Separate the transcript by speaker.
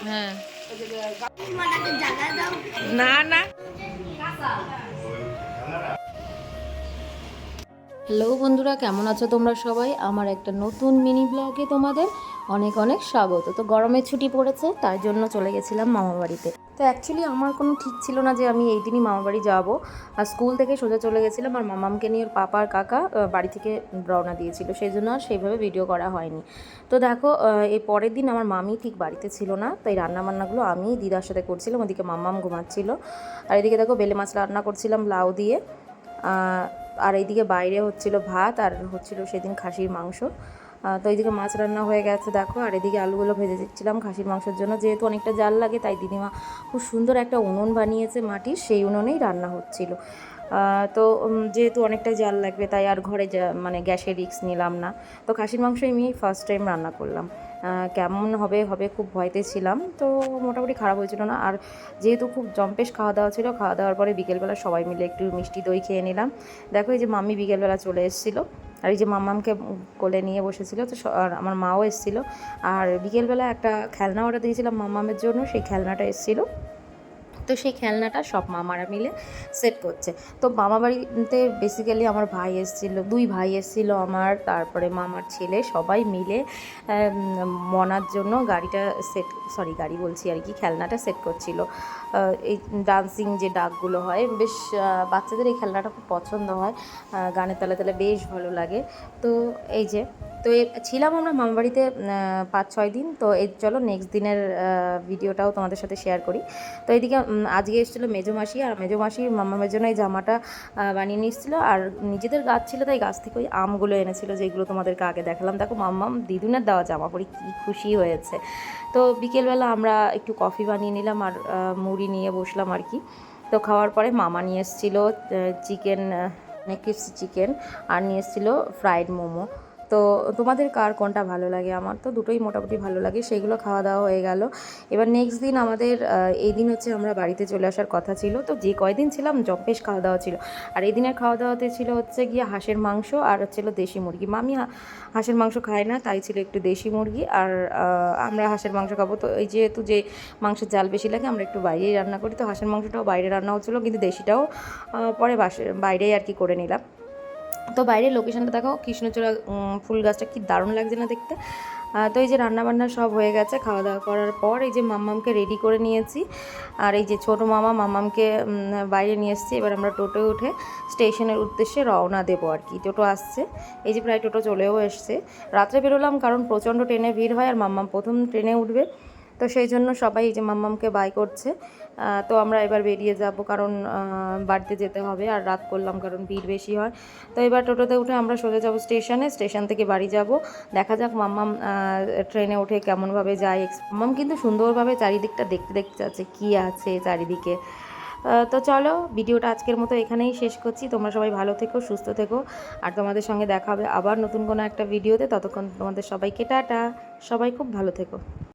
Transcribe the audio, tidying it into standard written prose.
Speaker 1: হ্যাঁ না না। হ্যালো বন্ধুরা, কেমন আছো তোমরা সবাই? আমার একটা নতুন মিনি ব্লগে তোমাদের অনেক অনেক স্বাগত। তো গরমের ছুটি পড়েছে, তার জন্য চলে গেছিলাম মামাবাড়িতে। তো অ্যাকচুয়ালি আমার কোনো ঠিক ছিল না যে আমি এই দিনই মামাবাড়ি যাবো। আর স্কুল থেকে সোজা চলে গেছিলাম, আর মামামকে নিয়ে ওর পাপা আর কাকা বাড়ি থেকে রওনা দিয়েছিল, সেই জন্য আর সেইভাবে ভিডিও করা হয়নি। তো দেখো, এই পরের দিন আমার মামি ঠিক বাড়িতে ছিল না, তাই রান্নাবান্নাগুলো আমি দিদার সাথে করছিলাম। ওদিকে মামাম ঘুমাচ্ছিল, আর এদিকে দেখো বেলে মাছ রান্না করছিলাম লাউ দিয়ে। আর এইদিকে বাইরে হচ্ছিল ভাত, আর হচ্ছিল সেদিন খাসির মাংস। তো এইদিকে মাছ রান্না হয়ে গেছে দেখো, আর এদিকে আলুগুলো ভেজে দিচ্ছিলাম খাসির মাংসের জন্য। যেহেতু অনেকটা জাল লাগে, তাই দিদিমা খুব সুন্দর একটা উনুন বানিয়েছে মাটির, সেই উনুনেই রান্না হচ্ছিল। তো যেহেতু অনেকটা জাল লাগবে, তাই আর ঘরে মানে গ্যাসের রিস্ক নিলাম না। তো খাসির মাংস আমি ফার্স্ট টাইম রান্না করলাম। কেমন হবে হবে খুব ভয়তে ছিলাম, তো মোটামুটি খারাপ হয়েছিল না। আর যেহেতু খুব জম্পেশ খাওয়া দাওয়া ছিল, খাওয়া দাওয়ার পরে বিকেলবেলা সবাই মিলে একটু মিষ্টি দই খেয়ে নিলাম। দেখো এই যে মাম্মি বিকেলবেলা চলে এসেছিলো, আর এই যে মাম্মামকে কোলে নিয়ে বসেছিল। তো আর আমার মাও এসেছিলো। আর বিকেলবেলা একটা খেলনা অর্ডার দিয়েছিলাম মাম্মামের জন্য, সেই খেলনাটা এসেছিলো। তো সেই খেলনাটা সব মামারা মিলে সেট করছে। তো মামা বাড়িতে বেসিক্যালি আমার ভাই এসেছিলো, দুই ভাই এসেছিলো আমার, তারপরে মামার ছেলে, সবাই মিলে মনার জন্য গাড়িটা সেট, সরি গাড়ি বলছি আর কি, খেলনাটা সেট করছিল। এই ডান্সিং যে ডাকগুলো হয়, বেশ বাচ্চাদের এই খেলনাটা খুব পছন্দ হয়, গানের তালে তালে বেশ ভালো লাগে। তো এই যে, তো ছিলাম আমরা মামাবাড়িতে 5-6 দিন। তো এই চলো নেক্সট দিনের ভিডিওটাও তোমাদের সাথে শেয়ার করি। তো এইদিকে আজকে এসেছিলো মেজো মাসি, আর মেজো মাসি মাম্মামের জন্য এই জামাটা বানিয়ে নিয়ে এসেছিলো। আর নিজেদের গাছ ছিল, তাই গাছ থেকে ওই আমগুলো এনেছিলো, যেগুলো তোমাদেরকে আগে দেখালাম। দেখো মাম্মাম দিদুনের দেওয়া জামা পরে কী খুশি হয়েছে। তো বিকেলবেলা আমরা একটু কফি বানিয়ে নিলাম, আর মুড়ি নিয়ে বসলাম আর কি। তো খাওয়ার পরে মামা নিয়ে এসেছিলো চিকেন, ক্রিসপি চিকেন, আর নিয়ে এসেছিলো ফ্রাইড মোমো। তো তোমাদের কার কোনটা ভালো লাগে? আমার তো দুটোই মোটামুটি ভালো লাগে। সেইগুলো খাওয়া দাওয়া হয়ে গেল। এবার নেক্সট দিন আমাদের এই দিন হচ্ছে আমরা বাড়িতে চলে আসার কথা ছিল। তো যে কয়দিন ছিলাম বেশ খাওয়া দাওয়া ছিল। আর এই দিনের খাওয়া দাওয়াতে ছিল হচ্ছে গিয়ে হাঁসের মাংস, আর হচ্ছিলো দেশি মুরগি। মামি হাঁসের মাংস খায় না, তাই ছিল একটু দেশি মুরগি, আর আমরা হাঁসের মাংস খাবো। তো এই যেহেতু যে মাংসের জাল বেশি লাগে, আমরা একটু বাইরেই রান্না করি। তো হাঁসের মাংসটাও বাইরে রান্না হচ্ছিলো, কিন্তু দেশিটাও পরে বাইরেই আর কি করে নিলাম। তো বাইরের লোকেশনটা দেখো, কৃষ্ণচূড়া ফুল গাছটা কি দারুণ লাগছে না দেখতে। তো এই যে রান্নাবান্না সব হয়ে গেছে, খাওয়া দাওয়া করার পর এই যে মাম্মামকে রেডি করে নিয়েছি। আর এই যে ছোটো মামা মাম্মামকে বাইরে নিয়ে এসেছি। এবার আমরা টোটোয় উঠে স্টেশনের উদ্দেশ্যে রওনা দেবো আর কি। টোটো আসছে, এই যে প্রায় টোটো চলেও এসছে। রাত্রে বেরোলাম, কারণ প্রচণ্ড ট্রেনে ভিড় হয়, আর মাম্মাম প্রথম ট্রেনে উঠবে। তো সেই জন্য সবাই এই যে মাম্মামকে বাই করছে। তো আমরা এবার বেরিয়ে যাব, কারণ বাড়িতে যেতে হবে, আর রাত করলাম কারণ ভিড় বেশি হয়। তো এবার টোটোতে উঠে আমরা সোজা যাব স্টেশনে, স্টেশন থেকে বাড়ি যাব। দেখা যাক মাম্মাম ট্রেনে উঠে কেমনভাবে যায়। মাম্মাম কিন্তু সুন্দরভাবে চারিদিকটা দেখতে দেখতে যাচ্ছে কী আছে চারিদিকে। তো চলো, ভিডিওটা আজকের মতো এখানেই শেষ করছি। তোমরা সবাই ভালো থেকো, সুস্থ থেকো, আর তোমাদের সঙ্গে দেখা হবে আবার নতুন কোনো একটা ভিডিওতে। ততক্ষণ তোমাদের সবাইকে টাটা, সবাই খুব ভালো থেকো।